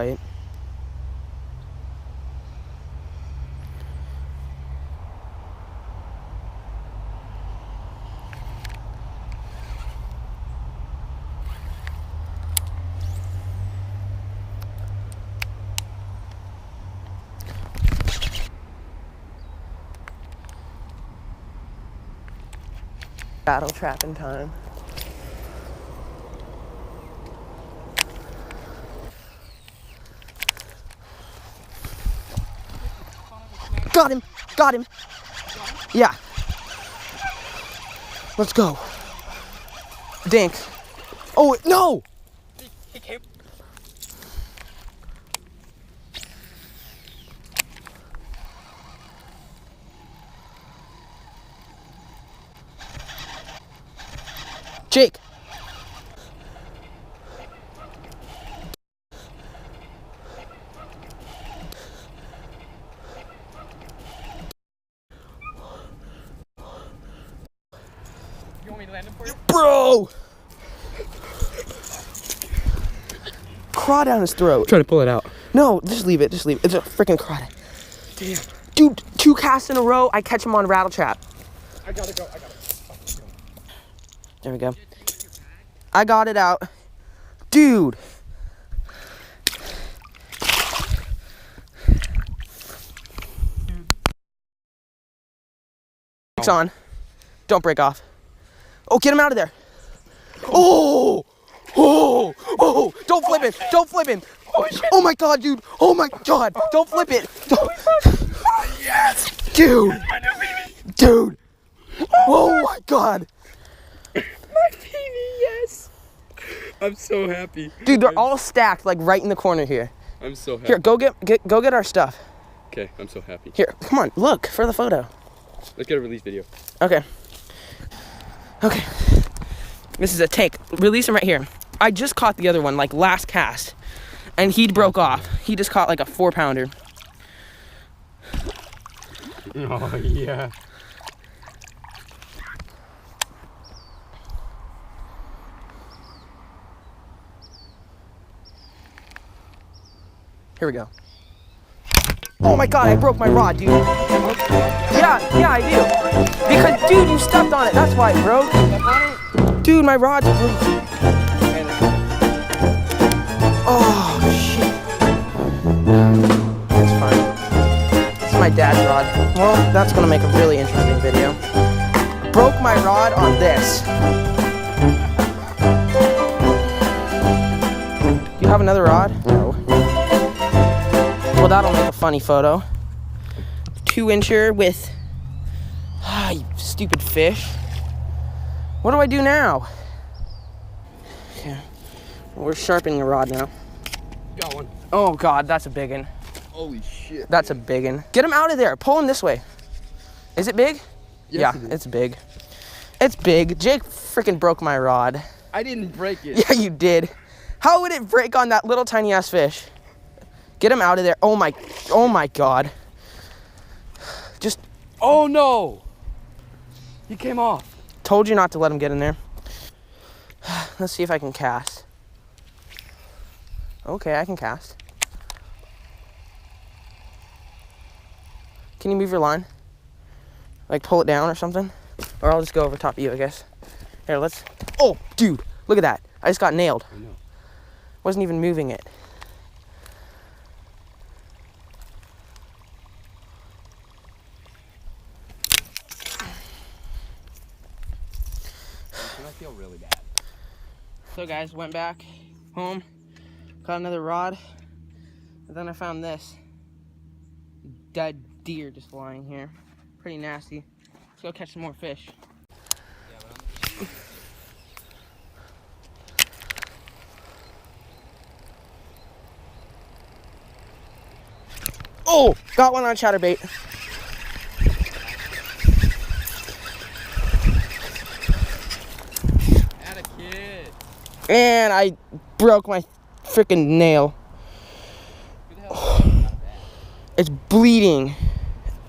tight. Battle trapping time. Got him! Got him! Yeah. Let's go. Dink. Oh, no! He came. Jake. You want me to land him for you? Bro! Craw down his throat. Trying to pull it out. No, just leave it. Just leave it. It's a freaking crawdad. Damn. Dude, 2 casts in a row. I catch him on rattle trap. I gotta go. There we go. I got it out. Dude. It's on. Don't break off. Oh, get him out of there. Oh! Oh! Oh! Don't flip it. Don't flip him. Oh my god, dude. Oh my god. Don't flip it. Don't. Yes! Dude. Dude. Oh my god. My baby, yes! I'm so happy. Dude, they're all stacked like right in the corner here. I'm so happy. Here, go get our stuff. Okay, I'm so happy. Here, come on, look for the photo. Let's get a release video. Okay. Okay. This is a take. Release him right here. I just caught the other one, like last cast. And he broke off. He just caught like a 4-pounder. Oh, yeah. Here we go. Oh my god, I broke my rod, dude. Yeah, I do. Because, dude, you stepped on it. That's why it broke. Dude, my rod's broke. Oh, shit. It's fine. It's my dad's rod. Well, that's gonna make a really interesting video. Broke my rod on this. Do you have another rod? No. Well, that'll make a funny photo. 2-incher with, you stupid fish. What do I do now? Okay, we're sharpening the rod now. Got one. Oh God, that's a big one. Holy shit. That's a big one. Get him out of there. Pull him this way. Is it big? Yes, yeah, it is. it's big. It's big. Jake freaking broke my rod. I didn't break it. Yeah, you did. How would it break on that little tiny ass fish? Get him out of there. Oh my God. Just. Oh no! He came off. Told you not to let him get in there. Let's see if I can cast. Okay, I can cast. Can you move your line? Like pull it down or something? Or I'll just go over top of you, I guess. Here, let's. Oh, dude, look at that. I just got nailed. I know. Wasn't even moving it. I feel really bad. So guys, went back home, caught another rod, and then I found this dead deer just lying here. Pretty nasty. Let's go catch some more fish. Oh, got one on chatterbait. And I broke my freaking nail. It's bleeding.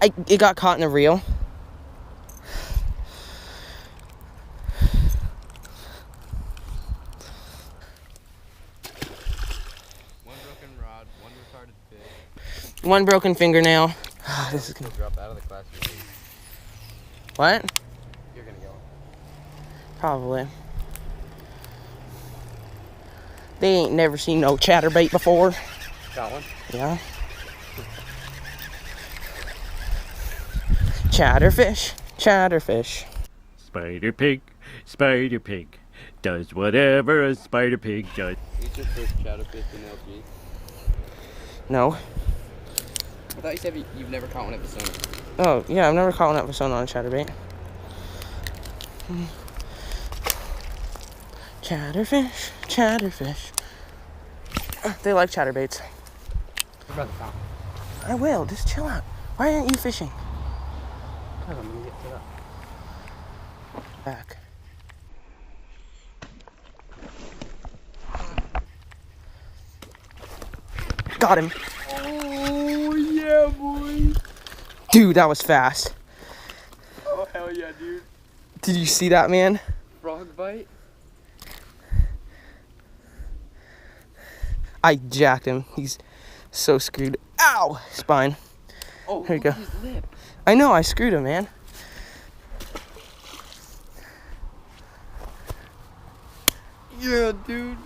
It got caught in the reel. One broken rod. God, one retarded fish. One broken fingernail. This is Gonna gonna... drop out of the class. What? You're gonna go. Probably. They ain't never seen no chatterbait before. Got one? Yeah. Chatterfish, chatterfish. Spider pig, does whatever a spider pig does. Eat your first chatterfish in LG. No. I thought you said you've never caught one at Visona. Oh, yeah, I've never caught one at Visona on a chatterbait. Chatterfish, chatterfish. They like chatterbaits. What about the fountain? I will, just chill out. Why aren't you fishing? I'm gonna get to that. Back. Got him. Oh, yeah, boy. Dude, that was fast. Oh, hell yeah, dude. Did you see that, man? Frog bite? I jacked him. He's so screwed. Ow! Spine. Oh, Here you look at go. his lip. I know, I screwed him, man. Yeah, dude.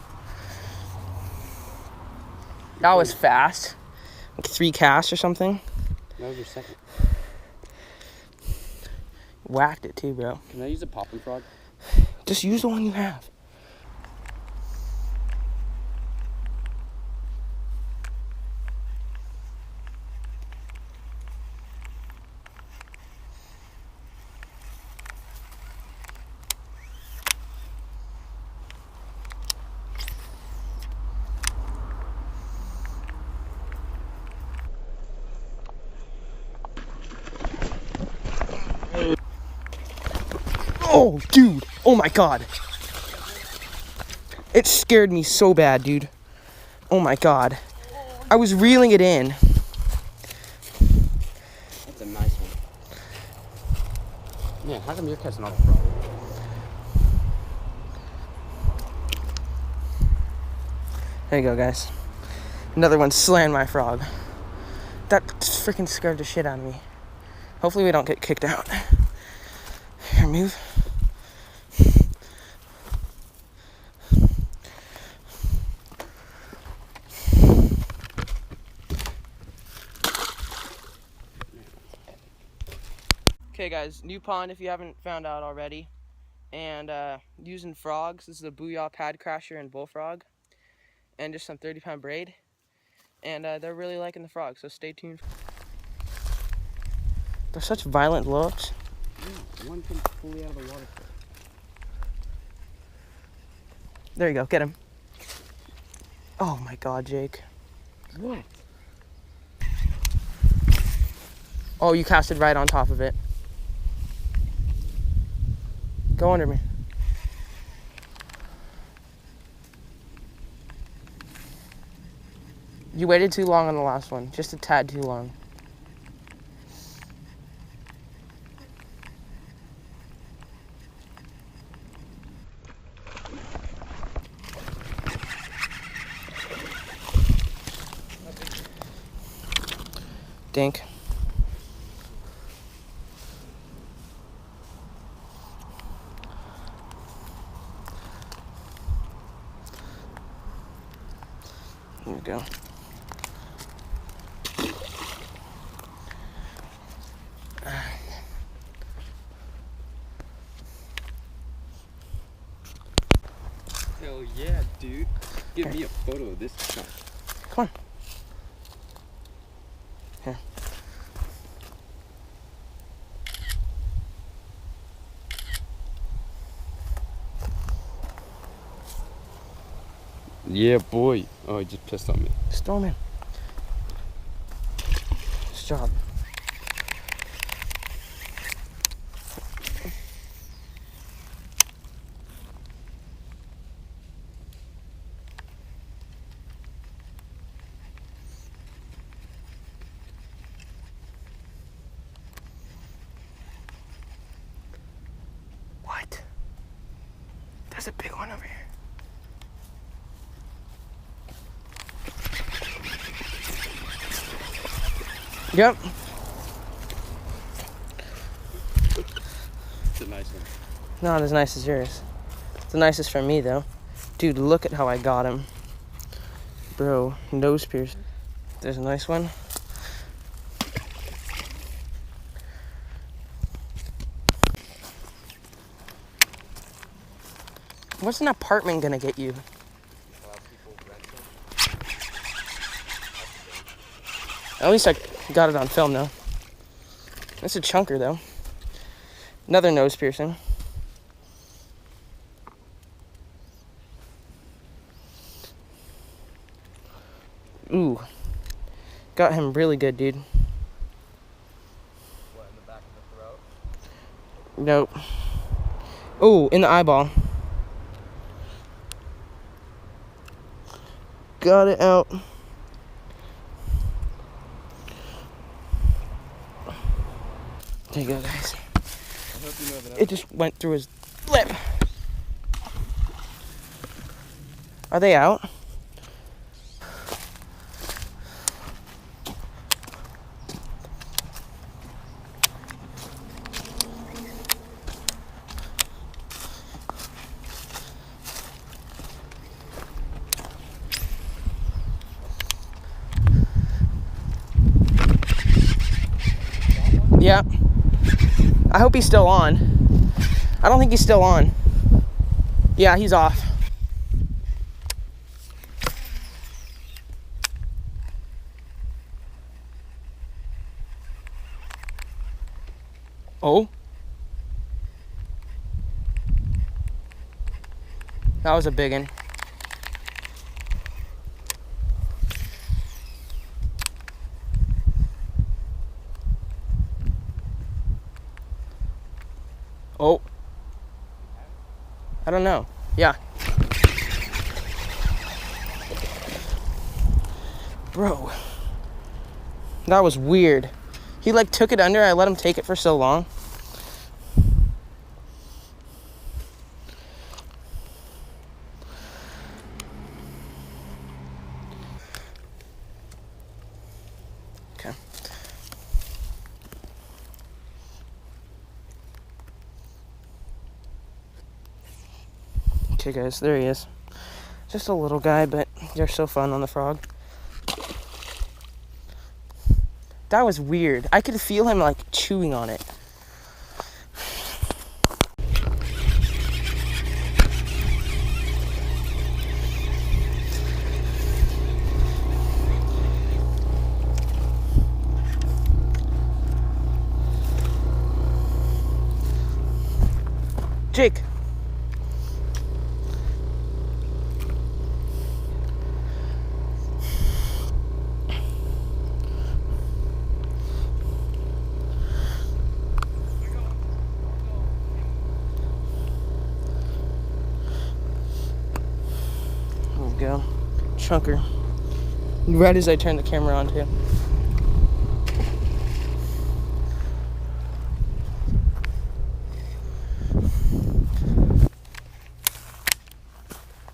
That was fast. Like 3 casts or something. That was your second. Whacked it too, bro. Can I use a popping frog? Just use the one you have. Oh, dude. Oh my god. It scared me so bad, dude. Oh my god. I was reeling it in. That's a nice one. Man, how come you're catching all the frogs? There you go, guys. Another one slammed my frog. That freaking scared the shit out of me. Hopefully we don't get kicked out. Here, move. Okay guys, new pond if you haven't found out already. And using frogs. This is a Booyah Pad Crasher and Bullfrog. And just some 30-pound braid. And they're really liking the frog, so stay tuned. They're such violent looks. Yeah, one comes fully out of the water. There you go, get him. Oh my god, Jake. What? Oh, you casted right on top of it. Go under me. You waited too long on the last one, just a tad too long. Dink. There we go. Hell yeah, dude. Give me a photo of this chunk. Come on. Here. Yeah, boy. Oh, he just pissed on me. Just throw him in. Nice job. What? There's a big one over here. Yep. It's a nice one. Not as nice as yours. It's the nicest from me, though. Dude, look at how I got him. Bro, nose pierce. There's a nice one. What's an apartment gonna get you? At least I got it on film, though. That's a chunker, though. Another nose piercing. Ooh. Got him really good, dude. What, in the back of the throat? Nope. Ooh, in the eyeball. Got it out. There you go, guys. I hope you know that. It just went through his lip. Are they out? Yeah. I hope he's still on. I don't think he's still on. Yeah, he's off. Oh. That was a big one. Oh. I don't know. Yeah. Bro. That was weird. He like took it under. I let him take it for so long. Okay. Okay, guys, there he is. Just a little guy, but they're so fun on the frog. That was weird. I could feel him like chewing on it. Jake. There we go. Chunker. Right as I turn the camera on, too.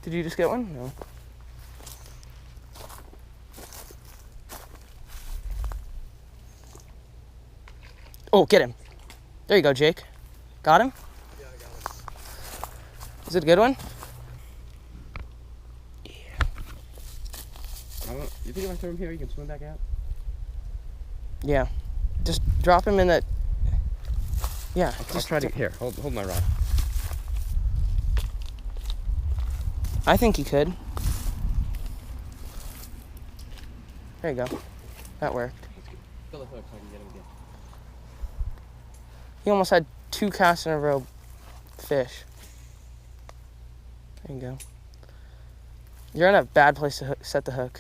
Did you just get one? No. Oh, get him. There you go, Jake. Got him? Yeah, I got it. Is it a good one? You think if I throw him here, you can swim back out? Yeah. Just drop him in the... Yeah. I'll Just try to... Here, hold my rod. I think he could. There you go. That worked. Fill the hook so I can get him again. He almost had 2 casts in a row fish. There you go. You're in a bad place to set the hook.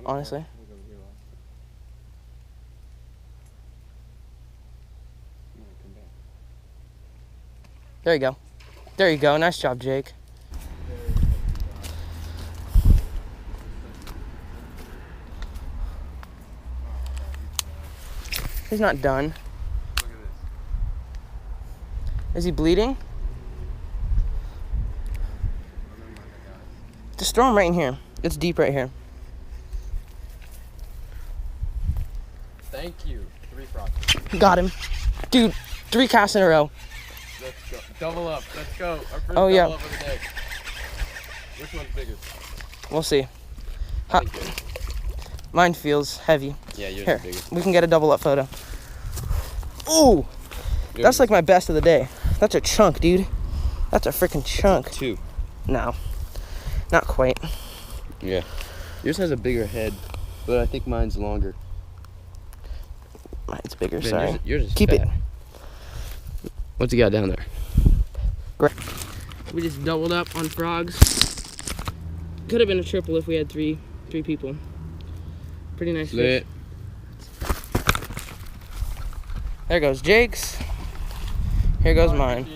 Honestly. We'll go over here last. I'm gonna come back. There you go. There you go. Nice job, Jake. He's not done. Look at this. Is he bleeding? Oh, never mind, I got it. Just throw him right in here. It's deep right here. Thank you. 3 frogs. Got him. Dude, 3 casts in a row. Let's go. Double up. Let's go. Our first Oh, double yeah. up of the day. Which one's biggest? We'll see. I think yours. Mine feels heavy. Yeah, yours Here, is biggest. we can get a double up photo. Ooh, that's like my best of the day. That's a chunk, dude. That's a freaking chunk. 2. No, not quite. Yeah. Yours has a bigger head, but I think mine's longer. Mine's bigger, Man, sorry. Yours is Keep it. fat. What's he got down there? We just doubled up on frogs. Could have been a triple if we had three people. Pretty nice fish. Lit. There goes Jake's. Here goes mine.